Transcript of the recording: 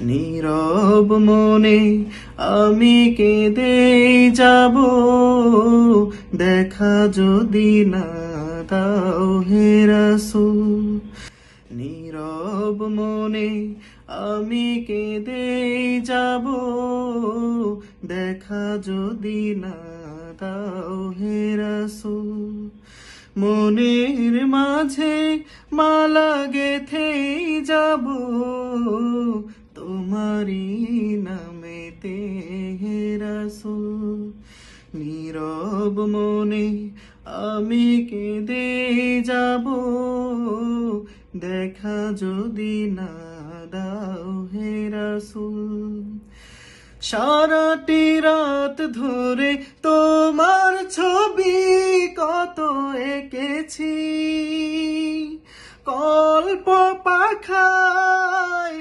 নীরব মনে আমি কেঁদে যাব, দেখা যদি না দাও হে রাসূল। নীরব মনে আমি কেঁদে যাব, দেখা যদি না দাও হে রাসূল। মনের মাঝে মালা গেথেই যাব, তোমারি নামেতে হে রাসূল। নীরব মনে আমি কেঁদে যাব, দেখা যদি না দাও হে রাসূল। সারাটি রাত ধরে তোমার ছবি কত এঁকেছি, কল্প পাখায়